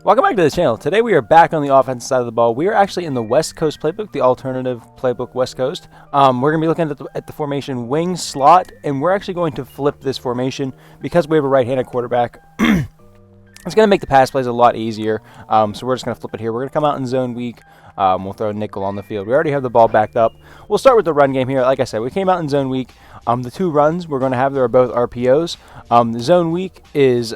Welcome back to the channel. Today we are back on the offensive side of the ball. We are actually in the West Coast playbook, the alternative playbook West Coast. We're going to be looking at the formation wing slot, and we're actually going to flip this formation because we have a right-handed quarterback. It's going to make the pass plays a lot easier, so we're just going to flip it here. We're going to come out in zone weak. We'll throw a nickel on the field. We already have the ball backed up. We'll start with the run game here. Like I said, we came out in zone weak. The two runs we're going to have there are both RPOs. The zone weak is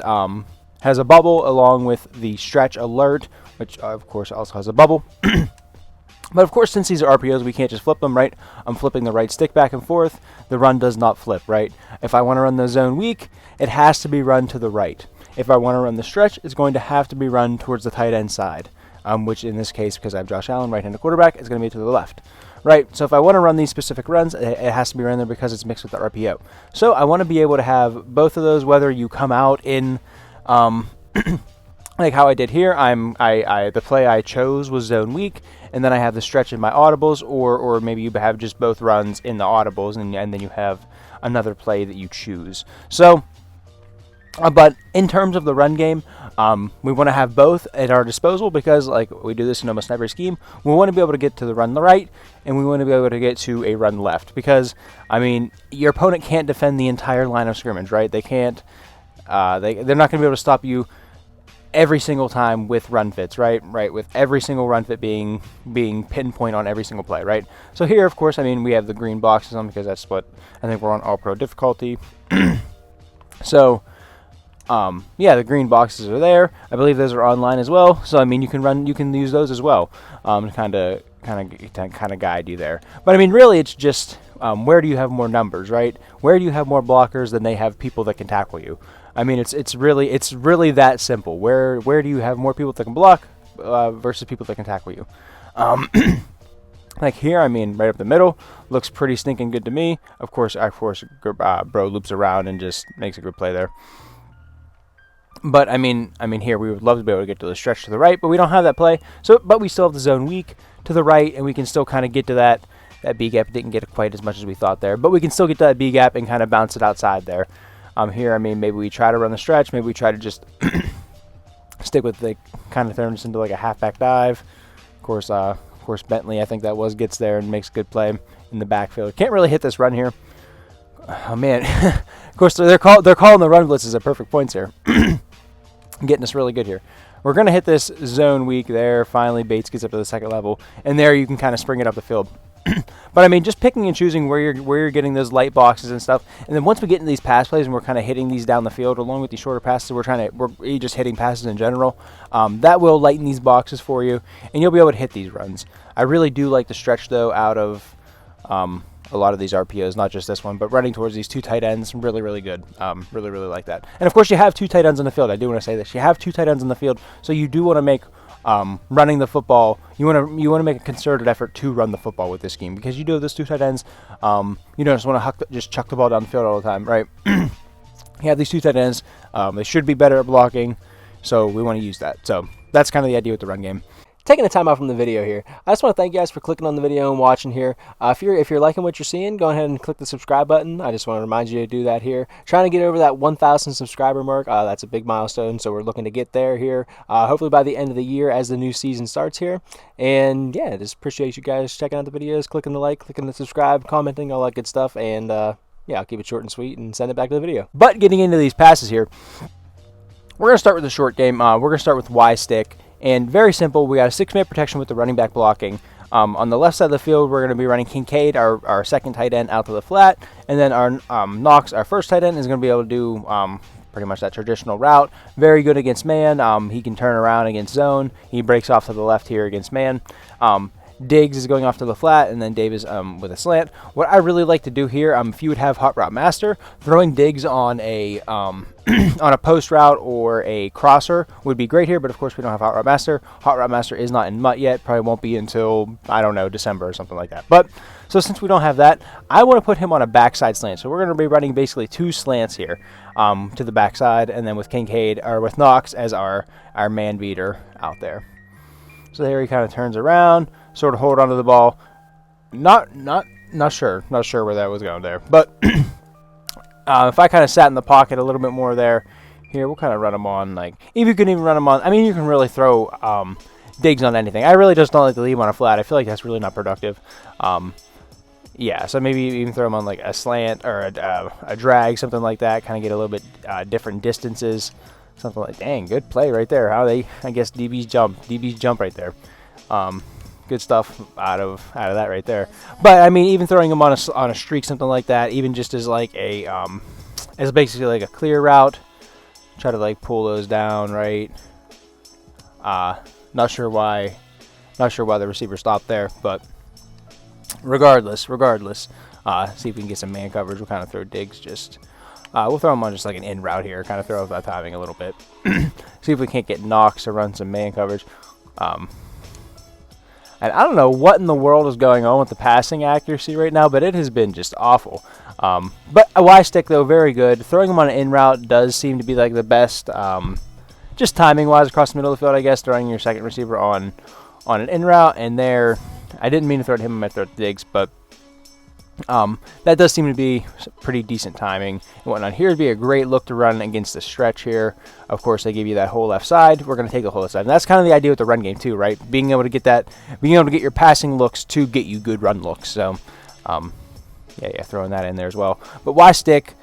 has a bubble along with the stretch alert, which of course also has a bubble. But of course, since these are RPOs, we can't just flip them, right? I'm flipping the right stick back and forth. The run does not flip, right? If I want to run the zone weak, it has to be run to the right. If I want to run the stretch, it's going to have to be run towards the tight end side, which in this case, because I have Josh Allen, right-handed quarterback, is going to be to the left, right? So if I want to run these specific runs, it has to be run there because it's mixed with the RPO. So I want to be able to have both of those, whether you come out in like how I did here. The play I chose was zone weak, and then I have the stretch in my audibles, or maybe you have just both runs in the audibles, and then you have another play that you choose. So, but in terms of the run game, we want to have both at our disposal because, like we do this in almost every scheme, we want to be able to get to the run right, and we want to be able to get to a run left. Because, I mean, your opponent can't defend the entire line of scrimmage, right? They can't. They're not going to be able to stop you every single time with run fits, right? Right, with every single run fit being pinpoint on every single play, right? So here, of course, I mean, we have the green boxes on because that's what I think we're on all-pro difficulty. So, yeah, the green boxes are there. I believe those are online as well. So, I mean, you can use those as well to kind of guide you there. But I mean, really, it's just where do you have more numbers, right? Where do you have more blockers than they have people that can tackle you? I mean, it's really that simple. Where do you have more people that can block versus people that can tackle you? Like here, I mean, right up the middle looks pretty stinking good to me. Of course, bro loops around and just makes a good play there. But I mean, here we would love to be able to get to the stretch to the right, but we don't have that play. So, but we still have the zone weak to the right, and we can still kind of get to that B gap. Didn't get quite as much as we thought there, but we can still get to that B gap and kind of bounce it outside there. Here, I mean, maybe we try to run the stretch. Maybe we try to just stick with the kind of turn this into like a halfback dive. Of course, Bentley, I think gets there and makes a good play in the backfield. Can't really hit this run here. Oh man, of course they're calling the run blitzes at perfect points here. Getting us really good here. We're gonna hit this zone weak there. Finally, Bates gets up to the second level, and there you can kind of spring it up the field. But I mean, just picking and choosing where you're getting those light boxes and stuff, and then once we get into these pass plays and we're kind of hitting these down the field along with these shorter passes, we're just hitting passes in general. That will lighten these boxes for you, and you'll be able to hit these runs. I really do like the stretch though out of a lot of these RPOs, not just this one, but running towards these two tight ends, really good. Really like that. And of course, you have two tight ends on the field. I do want to say this: you have two tight ends on the field, so you do want to make running the football. You want to make a concerted effort to run the football with this scheme because you do have those two tight ends. You don't just want to just chuck the ball down the field all the time, right? You have these two tight ends. They should be better at blocking, so we want to use that. So that's kind of the idea with the run game. Taking the time out from the video here, I just want to thank you guys for clicking on the video and watching here. If you're liking what you're seeing, go ahead and click the subscribe button. I just want to remind you to do that here. Trying to get over that 1,000 subscriber mark. That's a big milestone, so we're looking to get there here. Hopefully by the end of the year as the new season starts here. And yeah, just appreciate you guys checking out the videos, clicking the like, clicking the subscribe, commenting, all that good stuff. And yeah, I'll keep it short and sweet and send it back to the video. But getting into these passes here, we're going to start with the short game. We're going to start with Y stick. And very simple, we got a 6-man protection with the running back blocking. On the left side of the field, we're going to be running Kincaid, our second tight end, out to the flat. And then our Knox, our first tight end, is going to be able to do pretty much that traditional route. Very good against man. He can turn around against zone. He breaks off to the left here against man. Diggs is going off to the flat, and then Dave is with a slant. What I really like to do here, if you would have Hot Route Master, throwing Diggs on a on a post route or a crosser would be great here, but of course we don't have Hot Route Master. Hot Route Master is not in MUT yet, probably won't be until, I don't know, December or something like that. But, so since we don't have that, I want to put him on a backside slant. So we're going to be running basically two slants here to the backside, and then with Kincaid, or with Knox as our man beater out there. So there he kind of turns around, sort of hold onto the ball. Not sure where that was going there. But if I kind of sat in the pocket a little bit more there, Here, we'll kind of run them on, like, if you can even run them on, I mean, you can really throw digs on anything. I really just don't like to leave them on a flat. I feel like that's really not productive. Yeah, so maybe even throw them on, like, a slant or a drag, something like that, kind of get a little bit different distances. Something like, dang, good play right there. How they, I guess, DBs jump right there. Good stuff out of that right there. But, I mean, even throwing them on a streak, something like that, even just as, like, as basically like a clear route. Try to like pull those down, right? Not sure why the receiver stopped there, but regardless, see if we can get some man coverage. We'll kind of throw digs, just we'll throw them on just like an in route here, kind of throw off that timing a little bit. See if we can't get Knox to run some man coverage. And I don't know what in the world is going on with the passing accuracy right now, but it has been just awful. But a Y stick, though, very good. Throwing them on an in route does seem to be like the best, just timing-wise across the middle of the field, I guess, throwing your second receiver on an in route. And there, I didn't mean to throw it to him, I meant to throw it to Diggs, but that does seem to be pretty decent timing and whatnot. Here would be a great look to run against the stretch here. Of course, they give you that whole left side. We're going to take the whole left side. And that's kind of the idea with the run game, too, right? Being able to get your passing looks to get you good run looks. So, yeah, throwing that in there as well. But Y stick,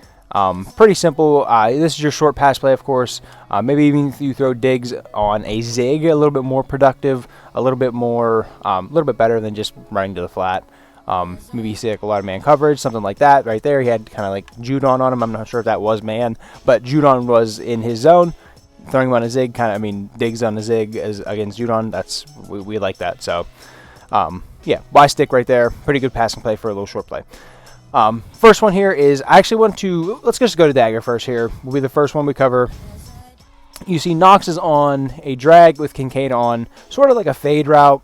pretty simple. This is your short pass play, of course. Maybe even if you throw digs on a zig, a little bit more productive, a little bit better than just running to the flat. Maybe you see like a lot of man coverage, something like that right there. He had kind of like Judon on him. I'm not sure if that was man, but Judon was in his zone. Throwing him on a zig, digs on a zig as against Judon. We like that. So, yeah, Y stick right there. Pretty good passing play for a little short play. First one here is, I actually want to, let's just go to dagger first here. Will be the first one we cover. You see Knox is on a drag with Kincaid on sort of like a fade route.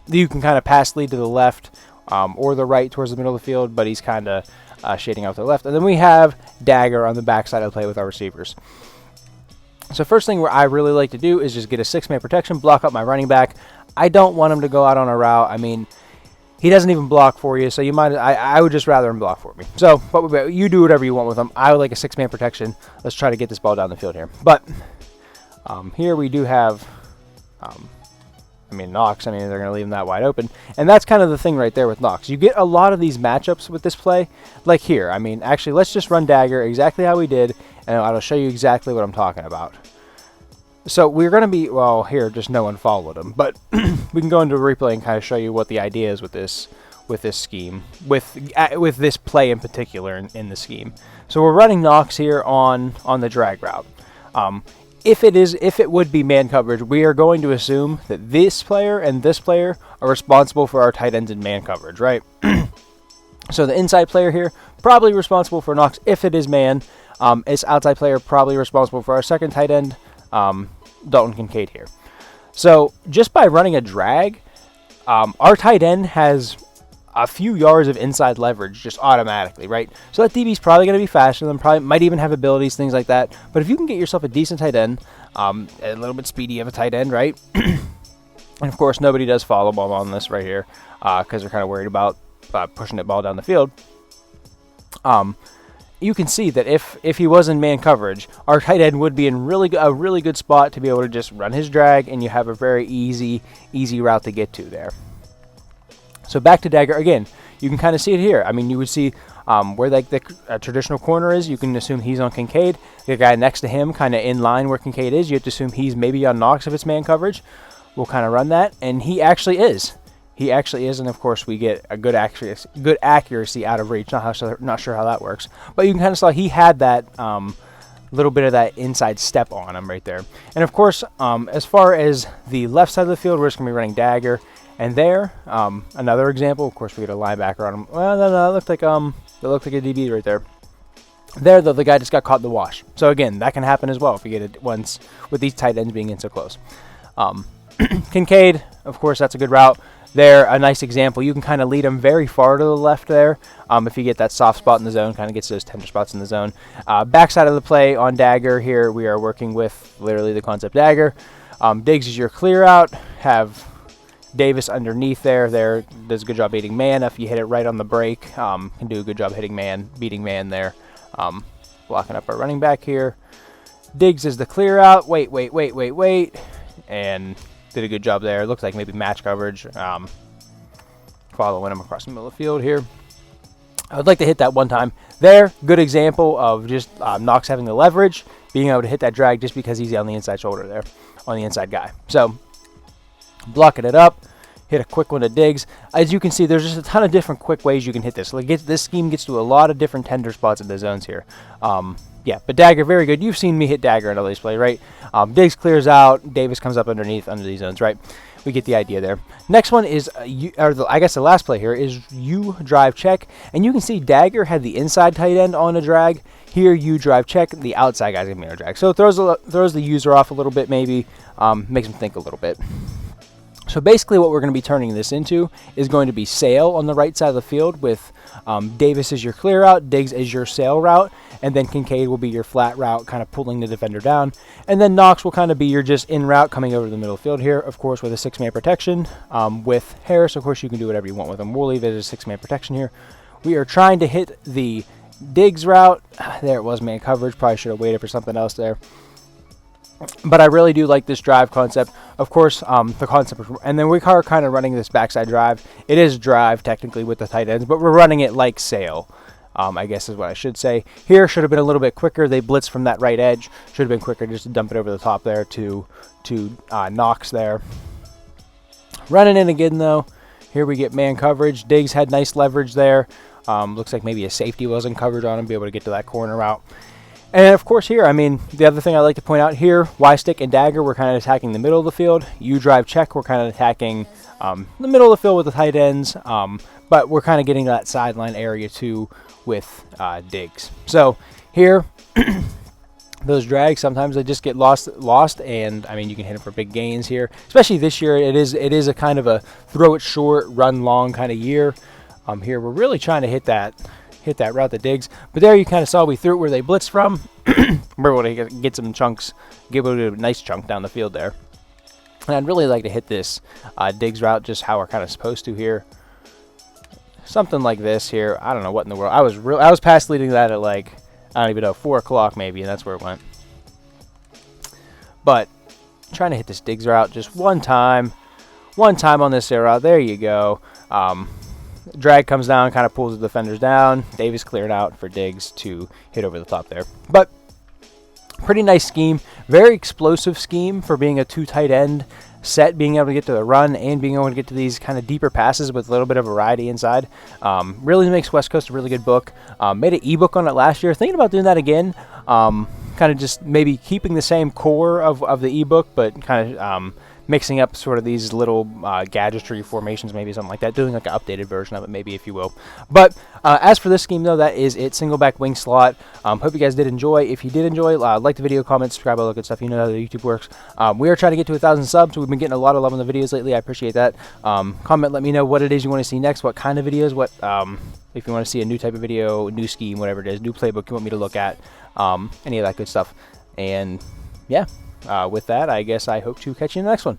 You can kind of pass lead to the left or the right towards the middle of the field, but he's kind of shading out to the left. And then we have dagger on the backside of the play with our receivers. So first thing where I really like to do is just get a 6-man protection, block up my running back. I don't want him to go out on a route. I mean, he doesn't even block for you, so I would just rather him block for me. So, but you do whatever you want with him. I would like a 6-man protection. Let's try to get this ball down the field here. But here we do have, Knox. They're going to leave him that wide open. And that's kind of the thing right there with Knox. You get a lot of these matchups with this play, like here. Actually, let's just run dagger exactly how we did, and I'll show you exactly what I'm talking about. So we're going to be, well, here, just no one followed him. But we can go into a replay and kind of show you what the idea is with this scheme, with this play in particular in the scheme. So we're running Knox here on the drag route. If it would be man coverage, we are going to assume that this player and this player are responsible for our tight ends in man coverage, right? So the inside player here, probably responsible for Knox if it is man. This outside player probably responsible for our second tight end, Dalton Kincaid here. So just by running a drag, our tight end has a few yards of inside leverage just automatically, right? So that DB is probably going to be faster than, probably might even have abilities, things like that. But if you can get yourself a decent tight end, a little bit speedy of a tight end, right? And of course, nobody does follow ball on this right here because they're kind of worried about pushing that ball down the field. You can see that if he was in man coverage, our tight end would be in a really good spot to be able to just run his drag, and you have a very easy route to get to there. So back to dagger again. You can kind of see it here. You would see where the traditional corner is. You can assume he's on Kincaid. The guy next to him, kind of in line where Kincaid is, you have to assume he's maybe on Knox if it's man coverage. We'll kind of run that, and he actually is. And of course we get a good accuracy out of reach. Not sure how that works, but you can kind of saw he had that little bit of that inside step on him right there. And of course, as far as the left side of the field, we're just gonna be running dagger. And there, another example. Of course, we get a linebacker on him. Well, no, it looked like a DB right there. There, though, the guy just got caught in the wash. So again, that can happen as well if you get it once with these tight ends being in so close. Kincaid, of course, that's a good route. There, a nice example. You can kind of lead him very far to the left there. If you get that soft spot in the zone, kind of gets those tender spots in the zone. Backside of the play on dagger here, we are working with literally the concept dagger. Diggs is your clear out. Have Davis underneath there does a good job beating man. If you hit it right on the break, can do a good job beating man there. blocking up our running back here. Diggs is the clear out. Wait. And did a good job there. Looks like maybe match coverage. Following him across the middle of the field here. I would like to hit that one time there. Good example of just Knox having the leverage, being able to hit that drag just because he's on the inside shoulder there, on the inside guy. So blocking it up, hit a quick one to Diggs. As you can see, there's just a ton of different quick ways you can hit this. Like this scheme gets to a lot of different tender spots in the zones here. Yeah, but dagger, very good. You've seen me hit dagger in all these plays, right? Diggs clears out. Davis comes up underneath under these zones, right? We get the idea there. Next one is, I guess the last play here is you drive check. And you can see dagger had the inside tight end on a drag. Here you drive check, the outside guy's going to be on a drag. So it throws the user off a little bit maybe, makes him think a little bit. So basically what we're going to be turning this into is going to be sail on the right side of the field with Davis as your clear route, Diggs as your sail route, and then Kincaid will be your flat route, kind of pulling the defender down. And then Knox will kind of be your just in route coming over the middle of the field here, of course, with a 6-man protection. With Harris, of course, you can do whatever you want with him. We'll leave it as a 6-man protection here. We are trying to hit the Diggs route. There it was, man coverage. Probably should have waited for something else there. But I really do like this drive concept. Of course, the concept, and then we are kind of running this backside drive. It is drive technically with the tight ends, but we're running it like sail, I guess is what I should say. Here should have been a little bit quicker. They blitzed from that right edge. Should have been quicker just to dump it over the top there to Knox there. Running in again though. Here we get man coverage. Diggs had nice leverage there. Looks like maybe a safety was in coverage on him, be able to get to that corner route. And of course here, I mean, the other thing I like to point out here, Y-stick and dagger, we're kind of attacking the middle of the field. You drive check, we're kind of attacking the middle of the field with the tight ends. But we're kind of getting that sideline area too with Diggs. So here, those drags, sometimes they just get lost. And I mean, you can hit them for big gains here. Especially this year, it is a kind of a throw it short, run long kind of year. Here, we're really trying to hit that route that Diggs. But there you kind of saw we threw it where they blitzed from. We're able to get some chunks, give it a nice chunk down the field there. And I'd really like to hit this Diggs route just how we're kind of supposed to here. Something like this here. I don't know what in the world. I was past leading that at like, I don't even know, 4 o'clock maybe, and that's where it went. But trying to hit this Diggs route just one time on this route. There you go. Drag comes down, kind of pulls the defenders down. Davis cleared out for Diggs to hit over the top there. But pretty nice scheme. Very explosive scheme for being a 2 tight end set, being able to get to the run and being able to get to these kind of deeper passes with a little bit of variety inside. Really makes West Coast a really good book. Made an ebook on it last year. Thinking about doing that again. Kind of just maybe keeping the same core of the ebook, but kind of mixing up sort of these little gadgetry formations, maybe something like that, doing like an updated version of it, maybe, if you will. But as for this scheme, though, that is it. Singleback wing slot. Hope you guys did enjoy. If you did enjoy, like the video, comment, subscribe, all that good stuff. You know how the YouTube works. We are trying to get to 1,000 subs. We've been getting a lot of love on the videos lately. I appreciate that. Comment, let me know what it is you want to see next, what kind of videos, what if you want to see a new type of video, new scheme, whatever it is, new playbook you want me to look at, any of that good stuff. And yeah. With that, I guess I hope to catch you in the next one.